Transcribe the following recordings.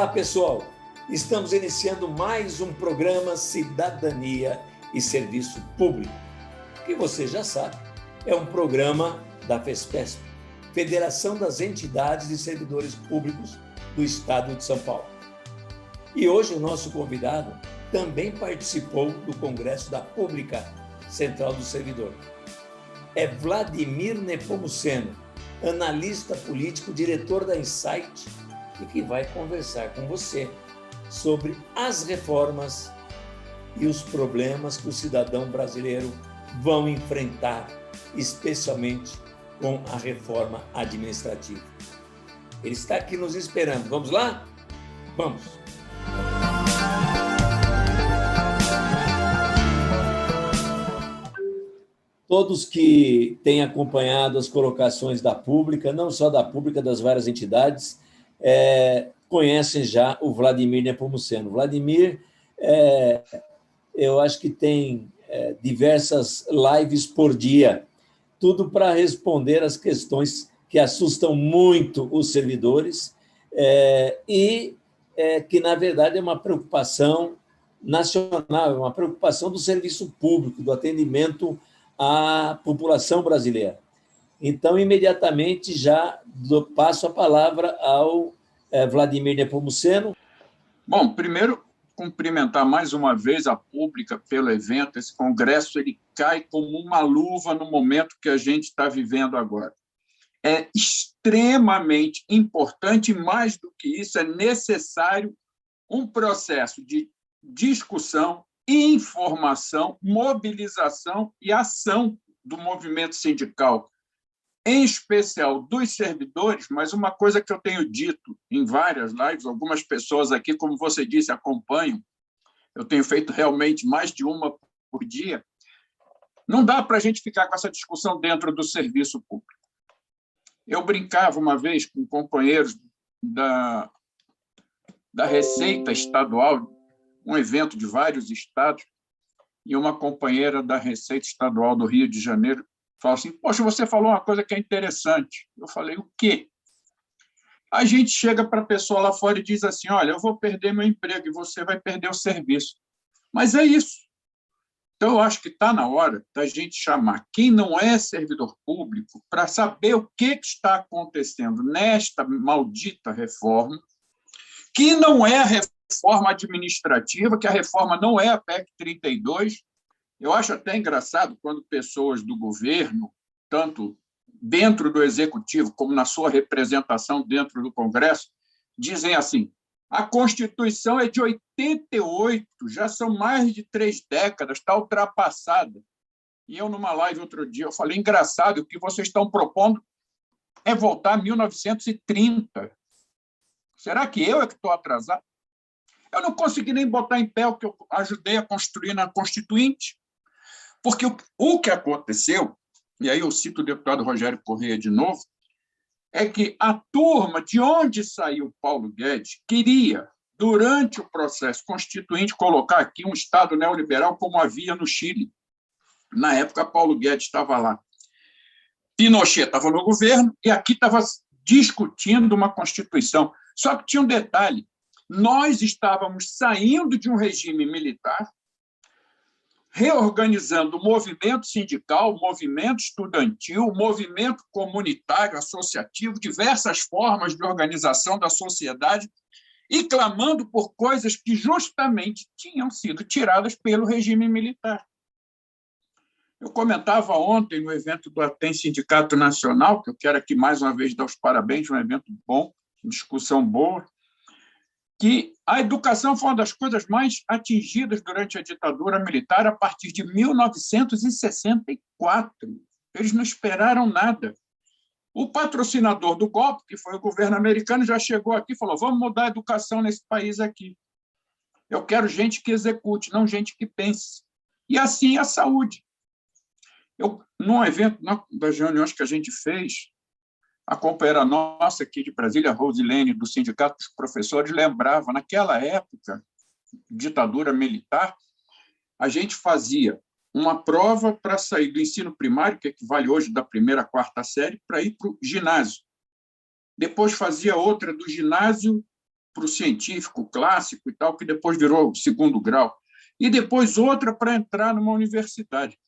Olá, pessoal! Estamos iniciando mais um programa Cidadania e Serviço Público, que você já sabe, é um programa da FESPESP, Federação das Entidades e Servidores Públicos do Estado de São Paulo. E hoje o nosso convidado também participou do Congresso da Pública Central do Servidor. É Vladimir Nepomuceno, analista político, diretor da Insight, e que vai conversar com você sobre as reformas e os problemas que o cidadão brasileiro vão enfrentar, especialmente com a reforma administrativa. Ele está aqui nos esperando. Vamos lá? Vamos! Todos que têm acompanhado as colocações da Pública, não só da Pública, das várias entidades, conhecem já o Vladimir Nepomuceno. Vladimir, eu acho que tem diversas lives por dia, tudo para responder às questões que assustam muito os servidores e que, na verdade, é uma preocupação nacional, é uma preocupação do serviço público, do atendimento à população brasileira. Então, imediatamente, já passo a palavra ao Vladimir Nepomuceno. Bom, primeiro, cumprimentar mais uma vez a Pública pelo evento. Esse congresso ele cai como uma luva no momento que a gente está vivendo agora. É extremamente importante, mais do que isso, é necessário um processo de discussão, informação, mobilização e ação do movimento sindical, em especial dos servidores, mas uma coisa que eu tenho dito em várias lives, algumas pessoas aqui, como você disse, acompanham, eu tenho feito realmente mais de uma por dia, não dá para a gente ficar com essa discussão dentro do serviço público. Eu brincava uma vez com companheiros da Receita Estadual, um evento de vários estados, e uma companheira da Receita Estadual do Rio de Janeiro falou assim, poxa, você falou uma coisa que é interessante. Eu falei, o quê? A gente chega para a pessoa lá fora e diz assim, olha, eu vou perder meu emprego e você vai perder o serviço. Mas é isso. Então, eu acho que está na hora da gente chamar quem não é servidor público para saber o que está acontecendo nesta maldita reforma, que não é a reforma administrativa, que a reforma não é a PEC 32. Eu acho até engraçado quando pessoas do governo, tanto dentro do Executivo como na sua representação dentro do Congresso, dizem assim, a Constituição é de 88, já são mais de 3 décadas, está ultrapassada. E eu, numa live outro dia, eu falei, engraçado, o que vocês estão propondo é voltar a 1930. Será que eu é que estou atrasado? Eu não consegui nem botar em pé o que eu ajudei a construir na Constituinte, porque o que aconteceu, e aí eu cito o deputado Rogério Correia de novo, é que a turma de onde saiu Paulo Guedes queria, durante o processo constituinte, colocar aqui um Estado neoliberal como havia no Chile. Na época, Paulo Guedes estava lá. Pinochet estava no governo e aqui estava discutindo uma Constituição. Só que tinha um detalhe, nós estávamos saindo de um regime militar, reorganizando o movimento sindical, o movimento estudantil, o movimento comunitário, associativo, diversas formas de organização da sociedade, e clamando por coisas que justamente tinham sido tiradas pelo regime militar. Eu comentava ontem no evento do Atem Sindicato Nacional, que eu quero aqui mais uma vez dar os parabéns, um evento bom, discussão boa, que a educação foi uma das coisas mais atingidas durante a ditadura militar a partir de 1964. Eles não esperaram nada. O patrocinador do golpe, que foi o governo americano, já chegou aqui e falou, vamos mudar a educação nesse país aqui. Eu quero gente que execute, não gente que pense. E assim a saúde. Num evento das reuniões que a gente fez, a companheira nossa aqui de Brasília, Rosilene, do Sindicato dos Professores, lembrava, naquela época, ditadura militar, a gente fazia uma prova para sair do ensino primário, que equivale hoje da primeira à quarta série, para ir para o ginásio. Depois fazia outra do ginásio para o científico clássico e tal, que depois virou segundo grau, e depois outra para entrar numa universidade.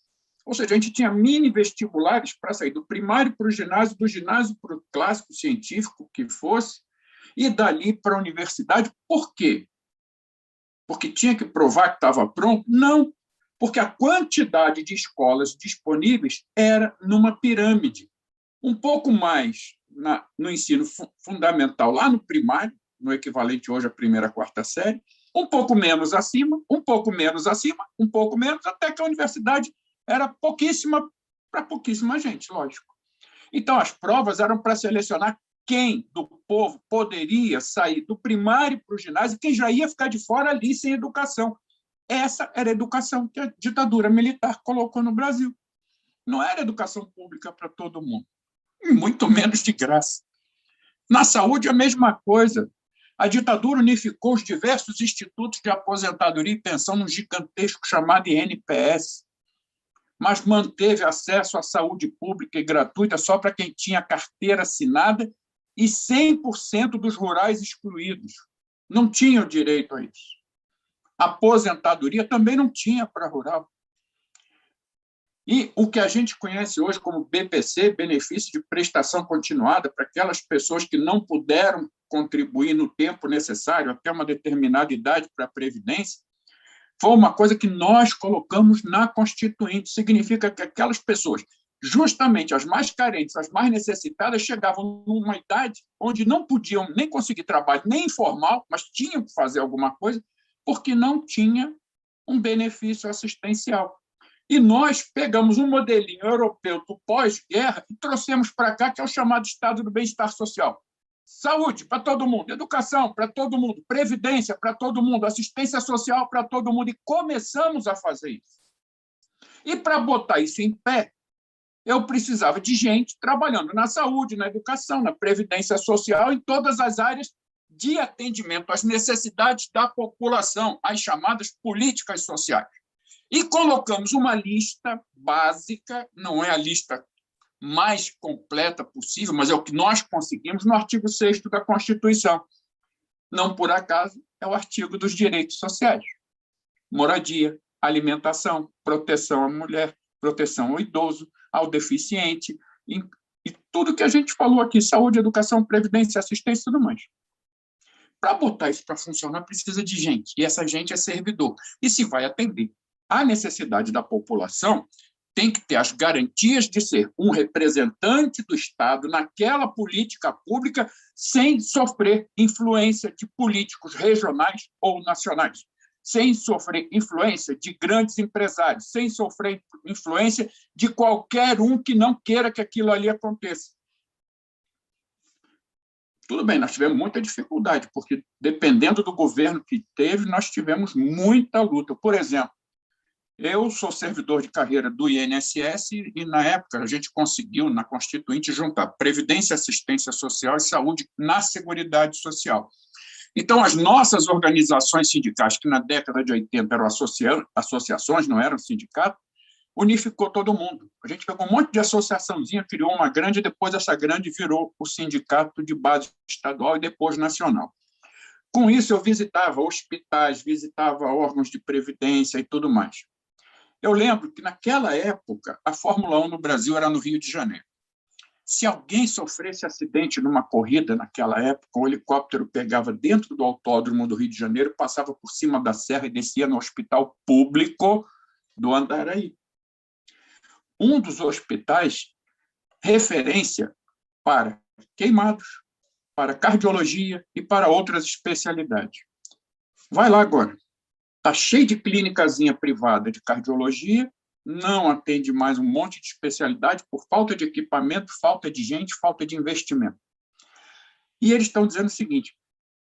Ou seja, a gente tinha mini vestibulares para sair do primário para o ginásio, do ginásio para o clássico científico, que fosse, e dali para a universidade. Por quê? Porque tinha que provar que estava pronto? Não, porque a quantidade de escolas disponíveis era numa pirâmide. Um pouco mais no ensino fundamental, lá no primário, no equivalente hoje à primeira, quarta série, um pouco menos acima, um pouco menos acima, um pouco menos, até que a universidade era pouquíssima para pouquíssima gente, lógico. Então, as provas eram para selecionar quem do povo poderia sair do primário para o ginásio, quem já ia ficar de fora ali sem educação. Essa era a educação que a ditadura militar colocou no Brasil. Não era educação pública para todo mundo, e muito menos de graça. Na saúde, a mesma coisa. A ditadura unificou os diversos institutos de aposentadoria e pensão num gigantesco chamado INPS, mas manteve acesso à saúde pública e gratuita só para quem tinha carteira assinada e 100% dos rurais excluídos. Não tinham direito a isso. A aposentadoria também não tinha para rural. E o que a gente conhece hoje como BPC, benefício de prestação continuada, para aquelas pessoas que não puderam contribuir no tempo necessário, até uma determinada idade, para a Previdência, foi uma coisa que nós colocamos na Constituinte. Significa que aquelas pessoas, justamente as mais carentes, as mais necessitadas, chegavam numa idade onde não podiam nem conseguir trabalho, nem informal, mas tinham que fazer alguma coisa, porque não tinha um benefício assistencial. E nós pegamos um modelinho europeu do pós-guerra e trouxemos para cá, que é o chamado Estado do Bem-Estar Social. Saúde para todo mundo, educação para todo mundo, previdência para todo mundo, assistência social para todo mundo. E começamos a fazer isso. E para botar isso em pé, eu precisava de gente trabalhando na saúde, na educação, na previdência social, em todas as áreas de atendimento às necessidades da população, as chamadas políticas sociais. E colocamos uma lista básica, não é a lista mais completa possível, mas é o que nós conseguimos no artigo 6º da Constituição. Não por acaso, é o artigo dos direitos sociais. Moradia, alimentação, proteção à mulher, proteção ao idoso, ao deficiente, e tudo que a gente falou aqui, saúde, educação, previdência, assistência e tudo mais. Para botar isso para funcionar, precisa de gente, e essa gente é servidor. E se vai atender a necessidade da população, tem que ter as garantias de ser um representante do Estado naquela política pública sem sofrer influência de políticos regionais ou nacionais, sem sofrer influência de grandes empresários, sem sofrer influência de qualquer um que não queira que aquilo ali aconteça. Tudo bem, nós tivemos muita dificuldade, porque, dependendo do governo que teve, nós tivemos muita luta. Por exemplo, eu sou servidor de carreira do INSS e, na época, a gente conseguiu, na Constituinte, juntar Previdência, Assistência Social e Saúde na Seguridade Social. Então, as nossas organizações sindicais, que na década de 80 eram associações, não eram sindicatos, unificou todo mundo. A gente pegou um monte de associaçãozinha, criou uma grande, e depois essa grande virou o sindicato de base estadual e depois nacional. Com isso, eu visitava hospitais, visitava órgãos de previdência e tudo mais. Eu lembro que, naquela época, a Fórmula 1 no Brasil era no Rio de Janeiro. Se alguém sofresse acidente numa corrida naquela época, o helicóptero pegava dentro do autódromo do Rio de Janeiro, passava por cima da serra e descia no hospital público do Andaraí. Um dos hospitais, referência para queimados, para cardiologia e para outras especialidades. Vai lá agora. Está cheio de clínicazinha privada de cardiologia, não atende mais um monte de especialidade por falta de equipamento, falta de gente, falta de investimento. E eles estão dizendo o seguinte: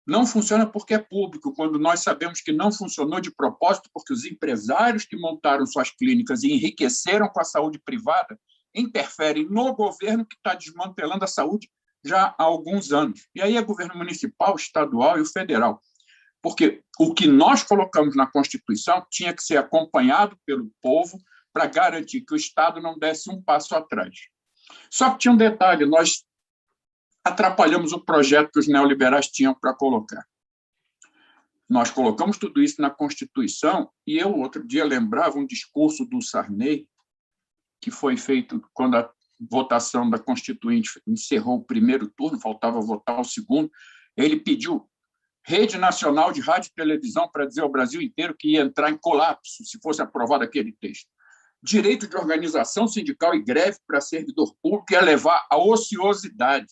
não funciona porque é público, quando nós sabemos que não funcionou de propósito, porque os empresários que montaram suas clínicas e enriqueceram com a saúde privada interferem no governo que está desmantelando a saúde já há alguns anos. E aí é governo municipal, estadual e o federal. Porque o que nós colocamos na Constituição tinha que ser acompanhado pelo povo para garantir que o Estado não desse um passo atrás. Só que tinha um detalhe: nós atrapalhamos o projeto que os neoliberais tinham para colocar. Nós colocamos tudo isso na Constituição, e eu, outro dia, lembrava um discurso do Sarney, que foi feito quando a votação da Constituinte encerrou o primeiro turno, faltava votar o segundo. Ele pediu rede nacional de rádio e televisão para dizer ao Brasil inteiro que ia entrar em colapso se fosse aprovado aquele texto. Direito de organização sindical e greve para servidor público ia levar à ociosidade,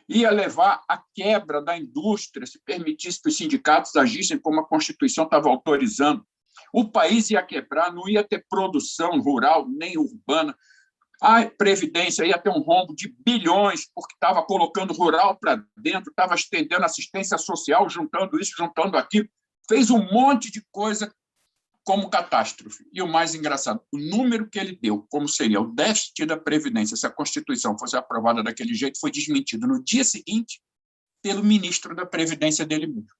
ia levar à quebra da indústria se permitisse que os sindicatos agissem como a Constituição estava autorizando. O país ia quebrar, não ia ter produção rural nem urbana. A Previdência ia ter um rombo de bilhões, porque estava colocando rural para dentro, estava estendendo assistência social, juntando isso, juntando aquilo. Fez um monte de coisa como catástrofe. E o mais engraçado, o número que ele deu, como seria o déficit da Previdência, se a Constituição fosse aprovada daquele jeito, foi desmentido no dia seguinte pelo ministro da Previdência dele mesmo.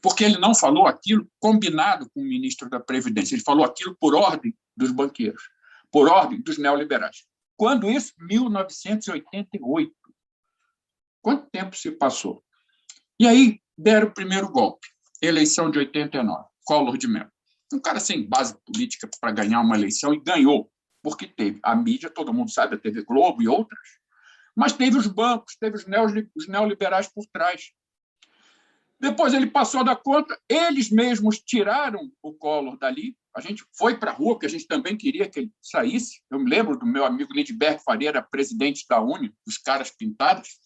Porque ele não falou aquilo combinado com o ministro da Previdência, ele falou aquilo por ordem dos banqueiros, por ordem dos neoliberais. Quando isso? 1988. Quanto tempo se passou? E aí deram o primeiro golpe, eleição de 89, Collor de Mello. Um cara sem base política para ganhar uma eleição, e ganhou, porque teve a mídia, todo mundo sabe, a TV Globo e outras, mas teve os bancos, teve os neoliberais por trás. Depois ele passou da conta, eles mesmos tiraram o Collor dali, a gente foi para a rua, porque a gente também queria que ele saísse. Eu me lembro do meu amigo Lindbergh Faria, era presidente da UNE, dos caras pintados.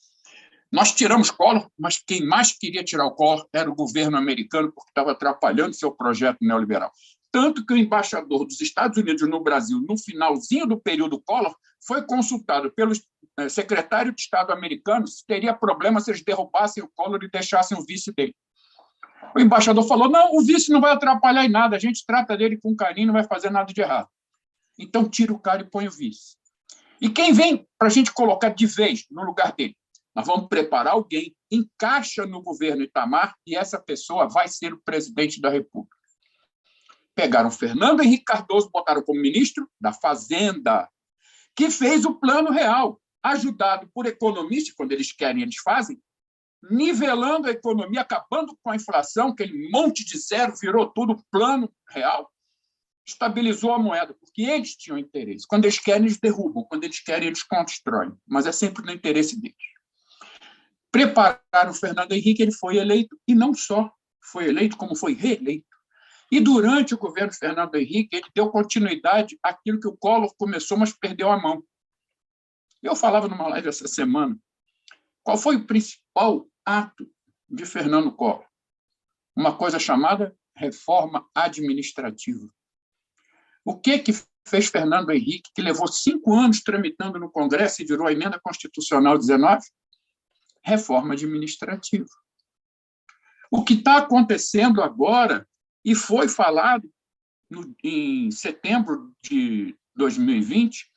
Nós tiramos Collor, mas quem mais queria tirar o Collor era o governo americano, porque estava atrapalhando seu projeto neoliberal. Tanto que o embaixador dos Estados Unidos no Brasil, no finalzinho do período Collor, foi consultado pelo secretário de Estado americano se teria problema se eles derrubassem o Collor e deixassem o vice dele. O embaixador falou, não, o vice não vai atrapalhar em nada, a gente trata dele com carinho, não vai fazer nada de errado. Então tira o cara e põe o vice. E quem vem para a gente colocar de vez no lugar dele? Nós vamos preparar alguém, encaixa no governo Itamar, e essa pessoa vai ser o presidente da República. Pegaram Fernando Henrique Cardoso, botaram como ministro da Fazenda, que fez o Plano Real, ajudado por economistas, quando eles querem, eles fazem, nivelando a economia, acabando com a inflação, aquele monte de zero, virou tudo Plano Real, estabilizou a moeda, porque eles tinham interesse. Quando eles querem, eles derrubam, quando eles querem, eles constroem, mas é sempre no interesse deles. Prepararam o Fernando Henrique, ele foi eleito, e não só foi eleito, como foi reeleito. E durante o governo Fernando Henrique, ele deu continuidade àquilo que o Collor começou, mas perdeu a mão. Eu falava numa live essa semana, qual foi o principal ato de Fernando Collor? Uma coisa chamada reforma administrativa. O que fez Fernando Henrique, que levou 5 anos tramitando no Congresso e virou a Emenda Constitucional 19? Reforma administrativa. O que está acontecendo agora, e foi falado em setembro de 2020,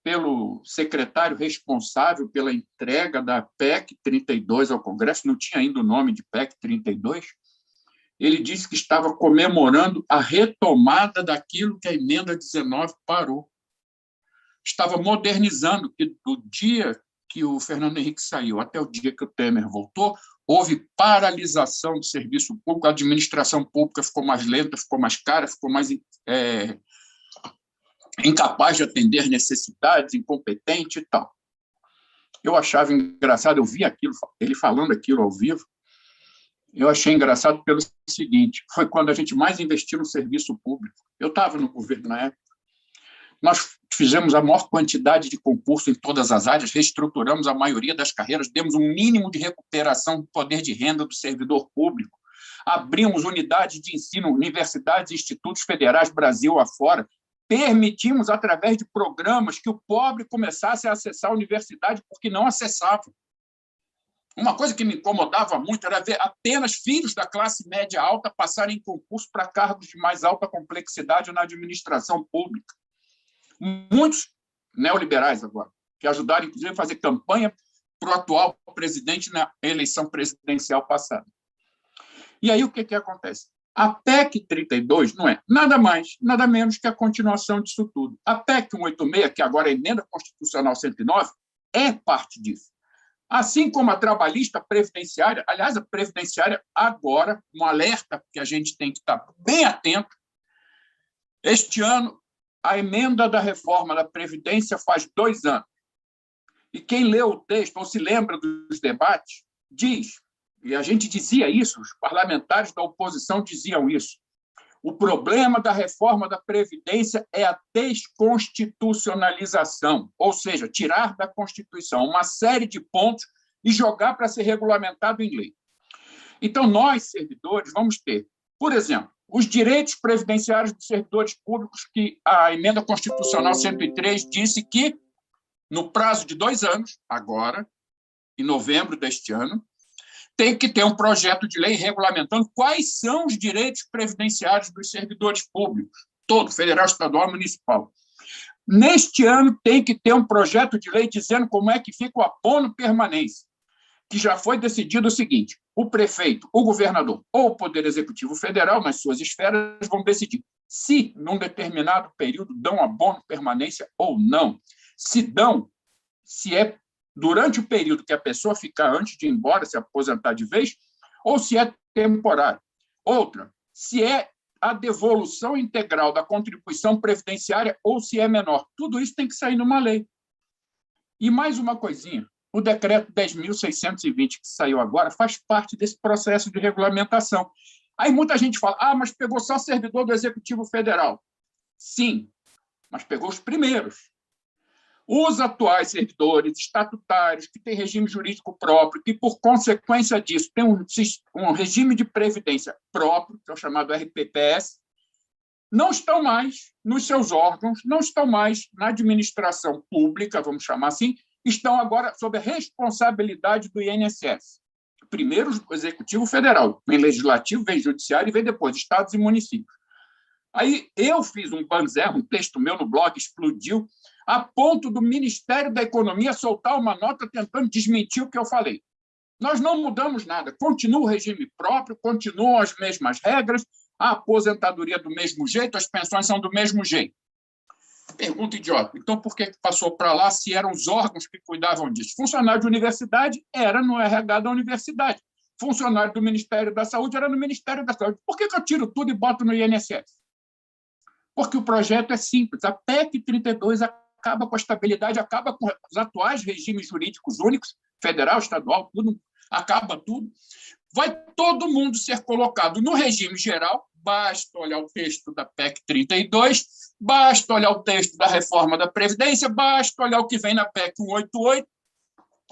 pelo secretário responsável pela entrega da PEC 32 ao Congresso, não tinha ainda o nome de PEC 32, ele disse que estava comemorando a retomada daquilo que a Emenda 19 parou. Estava modernizando, que do dia que o Fernando Henrique saiu até o dia que o Temer voltou, houve paralisação do serviço público, a administração pública ficou mais lenta, ficou mais cara, ficou mais incapaz de atender necessidades, incompetente e tal. Eu achava engraçado, eu vi aquilo, ele falando aquilo ao vivo, eu achei engraçado pelo seguinte, foi quando a gente mais investiu no serviço público. Eu estava no governo na época, nós fizemos a maior quantidade de concurso em todas as áreas, reestruturamos a maioria das carreiras, demos um mínimo de recuperação do poder de renda do servidor público, abrimos unidades de ensino, universidades e institutos federais Brasil afora, permitimos, através de programas, que o pobre começasse a acessar a universidade porque não acessava. Uma coisa que me incomodava muito era ver apenas filhos da classe média alta passarem em concurso para cargos de mais alta complexidade na administração pública. Muitos neoliberais agora, que ajudaram, inclusive, a fazer campanha para o atual presidente na eleição presidencial passada. E aí o que acontece? A PEC 32 não é nada mais, nada menos que a continuação disso tudo. A PEC 186, que agora é a Emenda Constitucional 109, é parte disso. Assim como a trabalhista, a previdenciária, aliás, a previdenciária agora, um alerta que a gente tem que estar bem atento. Este ano, a emenda da reforma da Previdência faz 2 anos. E quem lê o texto ou se lembra dos debates, diz, e a gente dizia isso, os parlamentares da oposição diziam isso, o problema da reforma da Previdência é a desconstitucionalização, ou seja, tirar da Constituição uma série de pontos e jogar para ser regulamentado em lei. Então, nós, servidores, vamos ter, por exemplo, os direitos previdenciários dos servidores públicos, que a emenda constitucional 103 disse que, no prazo de 2 anos, agora, em novembro deste ano, tem que ter um projeto de lei regulamentando quais são os direitos previdenciários dos servidores públicos, todo, federal, estadual e municipal. Neste ano, tem que ter um projeto de lei dizendo como é que fica o abono permanência, que já foi decidido o seguinte: o prefeito, o governador ou o Poder Executivo Federal, nas suas esferas, vão decidir se, num determinado período, dão abono permanência ou não. Se dão, se é durante o período que a pessoa ficar antes de ir embora, se aposentar de vez, ou se é temporário. Outra, se é a devolução integral da contribuição previdenciária ou se é menor. Tudo isso tem que sair numa lei. E mais uma coisinha, o decreto 10.620, que saiu agora, faz parte desse processo de regulamentação. Aí muita gente fala, mas pegou só servidor do Executivo Federal. Sim, mas pegou os primeiros. Os atuais servidores estatutários, que têm regime jurídico próprio, que, por consequência disso, têm um regime de previdência próprio, que é o chamado RPPS, não estão mais nos seus órgãos, não estão mais na administração pública, vamos chamar assim, estão agora sob a responsabilidade do INSS. Primeiro, o Executivo Federal, vem Legislativo, vem Judiciário e vem depois Estados e municípios. Aí eu fiz um banzé, um texto meu no blog, explodiu, a ponto do Ministério da Economia soltar uma nota tentando desmentir o que eu falei. Nós não mudamos nada, continua o regime próprio, continuam as mesmas regras, a aposentadoria do mesmo jeito, as pensões são do mesmo jeito. Pergunta idiota. Então, por que passou para lá se eram os órgãos que cuidavam disso? Funcionário de universidade era no RH da universidade. Funcionário do Ministério da Saúde era no Ministério da Saúde. Por que eu tiro tudo e boto no INSS? Porque o projeto é simples. A PEC 32 acaba com a estabilidade, acaba com os atuais regimes jurídicos únicos, federal, estadual, tudo, acaba tudo. Vai todo mundo ser colocado no regime geral, basta olhar o texto da PEC 32, basta olhar o texto da reforma da Previdência, basta olhar o que vem na PEC 188,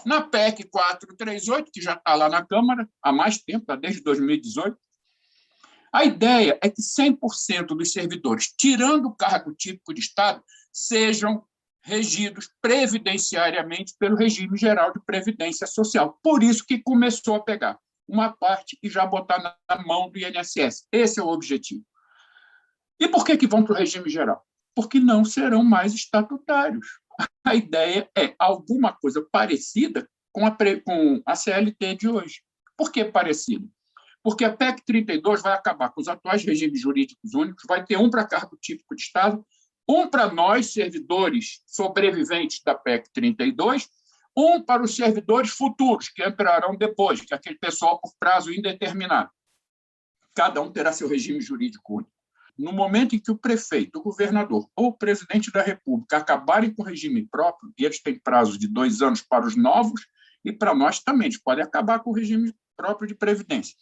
na PEC 438, que já está lá na Câmara há mais tempo, está desde 2018. A ideia é que 100% dos servidores, tirando o cargo típico de Estado, sejam regidos previdenciariamente pelo regime geral de previdência social. Por isso que começou a pegar uma parte e já botar na mão do INSS. Esse é o objetivo. E por que vão para o regime geral? Porque não serão mais estatutários. A ideia é alguma coisa parecida com a CLT de hoje. Por que parecida? Porque a PEC 32 vai acabar com os atuais regimes jurídicos únicos, vai ter um para cargo típico de Estado, um para nós, servidores sobreviventes da PEC 32, um para os servidores futuros, que entrarão depois, que é aquele pessoal por prazo indeterminado. Cada um terá seu regime jurídico único. No momento em que o prefeito, o governador ou o presidente da República acabarem com o regime próprio, e eles têm prazo de 2 anos para os novos, e para nós também, eles podem acabar com o regime próprio de previdência.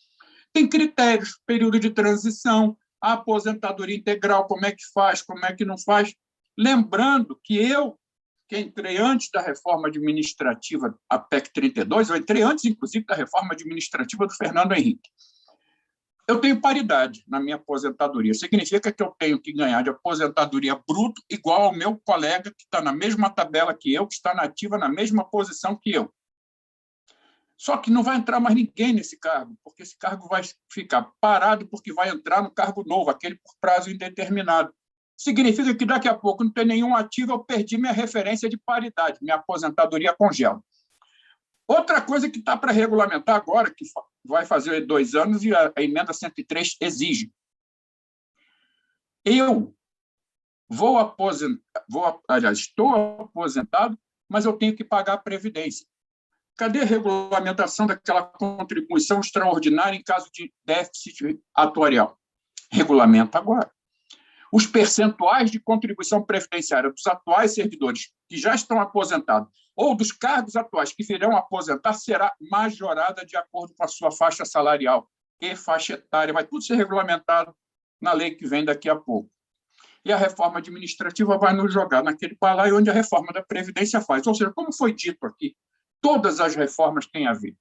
Tem critérios, período de transição, a aposentadoria integral, como é que faz, como é que não faz. Lembrando que que entrei antes da reforma administrativa, a PEC 32, eu entrei antes, inclusive, da reforma administrativa do Fernando Henrique. Eu tenho paridade na minha aposentadoria. Significa que eu tenho que ganhar de aposentadoria bruto igual ao meu colega que está na mesma tabela que eu, que está na ativa na mesma posição que eu. Só que não vai entrar mais ninguém nesse cargo, porque esse cargo vai ficar parado porque vai entrar no cargo novo, aquele por prazo indeterminado. Significa que daqui a pouco não tem nenhum ativo, eu perdi minha referência de paridade, minha aposentadoria congela. Outra coisa que está para regulamentar agora, que vai fazer 2 anos e a emenda 103 exige. Eu estou aposentado, mas eu tenho que pagar a Previdência. Cadê a regulamentação daquela contribuição extraordinária em caso de déficit atuarial? Regulamenta agora. Os percentuais de contribuição previdenciária dos atuais servidores que já estão aposentados ou dos cargos atuais que virão aposentar será majorada de acordo com a sua faixa salarial e faixa etária. Vai tudo ser regulamentado na lei que vem daqui a pouco. E a reforma administrativa vai nos jogar naquele balaio onde a reforma da Previdência faz. Ou seja, como foi dito aqui, todas as reformas têm a ver.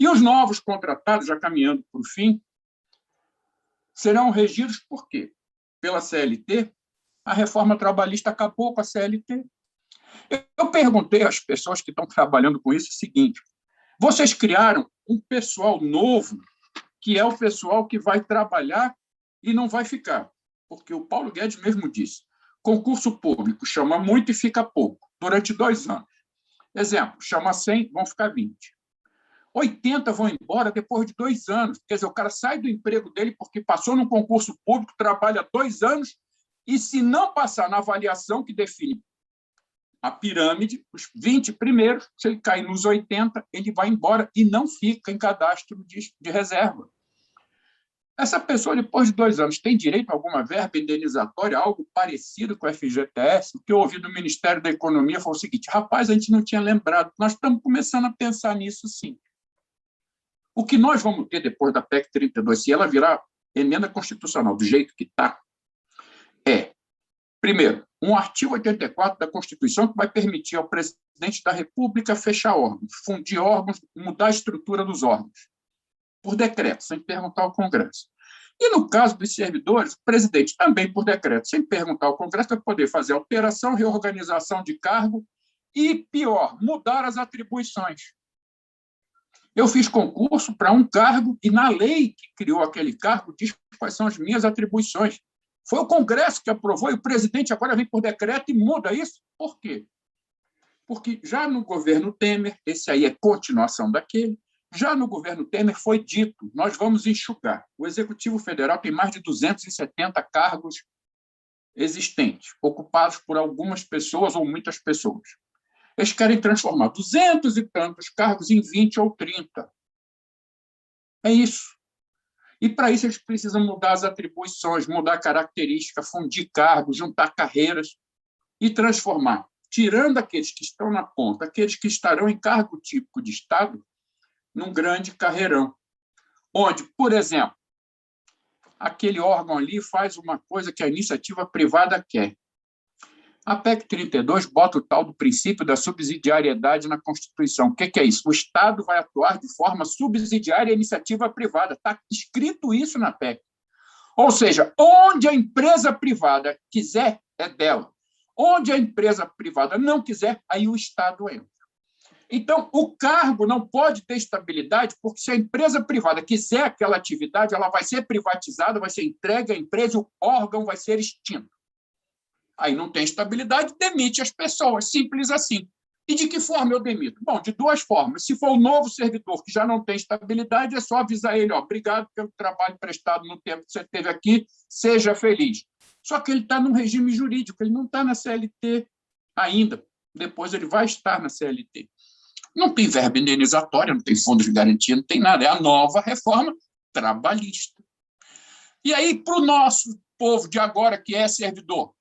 E os novos contratados, já caminhando para o fim, serão regidos por quê? Pela CLT. A reforma trabalhista acabou com a CLT. Eu perguntei às pessoas que estão trabalhando com isso o seguinte: vocês criaram um pessoal novo, que é o pessoal que vai trabalhar e não vai ficar. Porque o Paulo Guedes mesmo disse, concurso público chama muito e fica pouco, durante 2 anos. Exemplo, chama 100, vão ficar 20. 80 vão embora depois de 2 anos. Quer dizer, o cara sai do emprego dele porque passou num concurso público, trabalha 2 anos, e se não passar na avaliação que define a pirâmide, os 20 primeiros, se ele cair nos 80, ele vai embora e não fica em cadastro de reserva. Essa pessoa, depois de 2 anos, tem direito a alguma verba indenizatória, algo parecido com o FGTS? O que eu ouvi do Ministério da Economia foi o seguinte: rapaz, a gente não tinha lembrado, nós estamos começando a pensar nisso, sim. O que nós vamos ter depois da PEC 32, se ela virar emenda constitucional do jeito que está, é, primeiro, um artigo 84 da Constituição que vai permitir ao presidente da República fechar órgãos, fundir órgãos, mudar a estrutura dos órgãos, por decreto, sem perguntar ao Congresso. E, no caso dos servidores, o presidente também, por decreto, sem perguntar ao Congresso, vai poder fazer alteração, reorganização de cargo e, pior, mudar as atribuições. Eu fiz concurso para um cargo e, na lei que criou aquele cargo, diz quais são as minhas atribuições. Foi o Congresso que aprovou e o presidente agora vem por decreto e muda isso. Por quê? Porque já no governo Temer, esse aí é continuação daquele, já no governo Temer foi dito, nós vamos enxugar. O Executivo Federal tem mais de 270 cargos existentes, ocupados por algumas pessoas ou muitas pessoas. Eles querem transformar 200 e tantos cargos em 20 ou 30. É isso. E, para isso, eles precisam mudar as atribuições, mudar a característica, fundir cargos, juntar carreiras e transformar, tirando aqueles que estão na ponta, aqueles que estarão em cargo típico de Estado, num grande carreirão, onde, por exemplo, aquele órgão ali faz uma coisa que a iniciativa privada quer. A PEC 32 bota o tal do princípio da subsidiariedade na Constituição. O que é isso? O Estado vai atuar de forma subsidiária à iniciativa privada. Está escrito isso na PEC. Ou seja, onde a empresa privada quiser, é dela. Onde a empresa privada não quiser, aí o Estado entra. Então, o cargo não pode ter estabilidade, porque se a empresa privada quiser aquela atividade, ela vai ser privatizada, vai ser entregue à empresa e o órgão vai ser extinto. Aí não tem estabilidade, demite as pessoas, simples assim. E de que forma eu demito? Bom, de 2 formas. Se for um novo servidor que já não tem estabilidade, é só avisar ele, obrigado pelo trabalho prestado no tempo que você teve aqui, seja feliz. Só que ele está num regime jurídico, ele não está na CLT ainda. Depois ele vai estar na CLT. Não tem verba indenizatória, não tem fundos de garantia, não tem nada. É a nova reforma trabalhista. E aí, para o nosso povo de agora, que é servidor,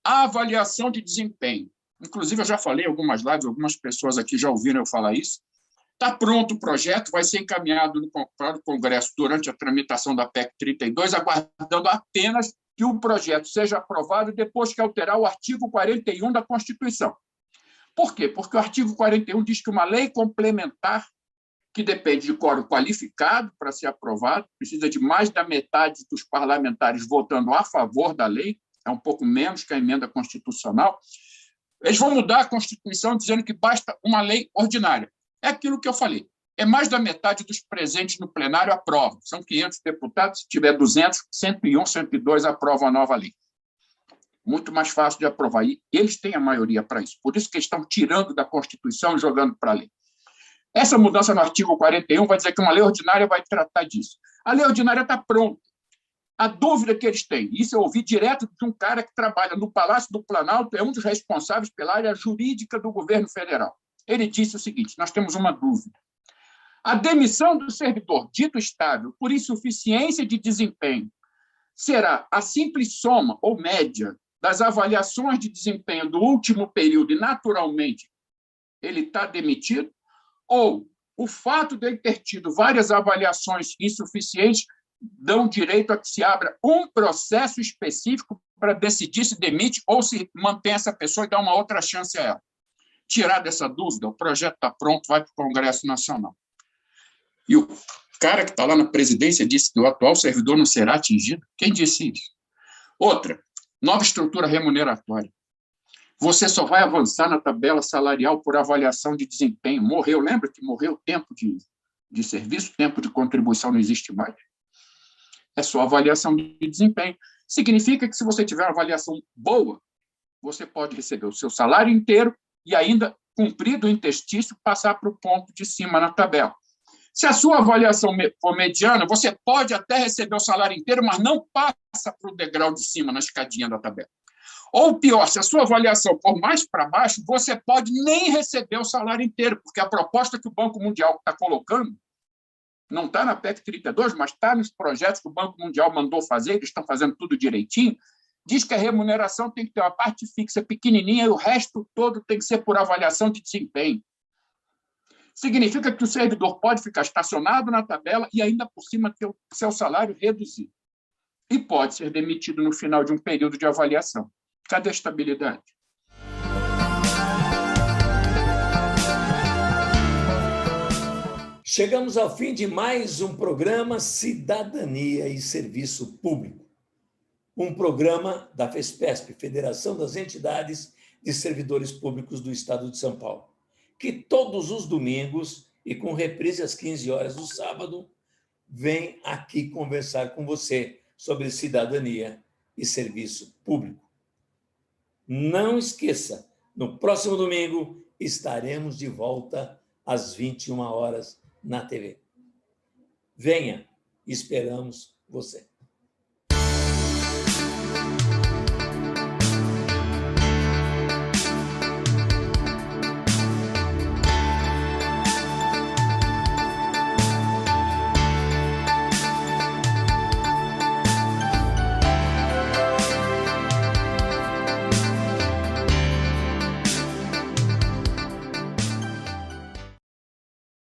a avaliação de desempenho. Inclusive, eu já falei em algumas lives, algumas pessoas aqui já ouviram eu falar isso. Está pronto o projeto, vai ser encaminhado para o Congresso durante a tramitação da PEC 32, aguardando apenas que o projeto seja aprovado depois que alterar o artigo 41 da Constituição. Por quê? Porque o artigo 41 diz que uma lei complementar, que depende de quórum qualificado para ser aprovado, precisa de mais da metade dos parlamentares votando a favor da lei, é um pouco menos que a emenda constitucional. Eles vão mudar a Constituição dizendo que basta uma lei ordinária. É aquilo que eu falei. É mais da metade dos presentes no plenário aprovam. São 500 deputados, se tiver 200, 101, 102 aprovam a nova lei. Muito mais fácil de aprovar. E eles têm a maioria para isso. Por isso que eles estão tirando da Constituição e jogando para a lei. Essa mudança no artigo 41 vai dizer que uma lei ordinária vai tratar disso. A lei ordinária está pronta. A dúvida que eles têm, isso eu ouvi direto de um cara que trabalha no Palácio do Planalto, é um dos responsáveis pela área jurídica do governo federal. Ele disse o seguinte: nós temos uma dúvida. A demissão do servidor dito estável por insuficiência de desempenho será a simples soma ou média das avaliações de desempenho do último período e, naturalmente, ele está demitido? Ou o fato de ele ter tido várias avaliações insuficientes dão direito a que se abra um processo específico para decidir se demite ou se mantém essa pessoa e dá uma outra chance a ela? Tirar dessa dúvida, o projeto está pronto, vai para o Congresso Nacional. E o cara que está lá na presidência disse que o atual servidor não será atingido. Quem disse isso? Outra, nova estrutura remuneratória. Você só vai avançar na tabela salarial por avaliação de desempenho. Morreu, lembra que morreu tempo de serviço, tempo de contribuição não existe mais. É só avaliação de desempenho. Significa que, se você tiver uma avaliação boa, você pode receber o seu salário inteiro e ainda, cumprido o interstício, passar para o ponto de cima na tabela. Se a sua avaliação for mediana, você pode até receber o salário inteiro, mas não passa para o degrau de cima na escadinha da tabela. Ou pior, se a sua avaliação for mais para baixo, você pode nem receber o salário inteiro, porque a proposta que o Banco Mundial está colocando não está na PEC 32, mas está nos projetos que o Banco Mundial mandou fazer, eles estão fazendo tudo direitinho, diz que a remuneração tem que ter uma parte fixa pequenininha e o resto todo tem que ser por avaliação de desempenho. Significa que o servidor pode ficar estacionado na tabela e ainda por cima ter o seu salário reduzido. E pode ser demitido no final de um período de avaliação. Cadê a estabilidade? Chegamos ao fim de mais um programa Cidadania e Serviço Público. Um programa da FESPESP, Federação das Entidades de Servidores Públicos do Estado de São Paulo, que todos os domingos e com reprise às 15 horas do sábado, vem aqui conversar com você sobre cidadania e serviço público. Não esqueça, no próximo domingo estaremos de volta às 21 horas na TV. Venha, esperamos você.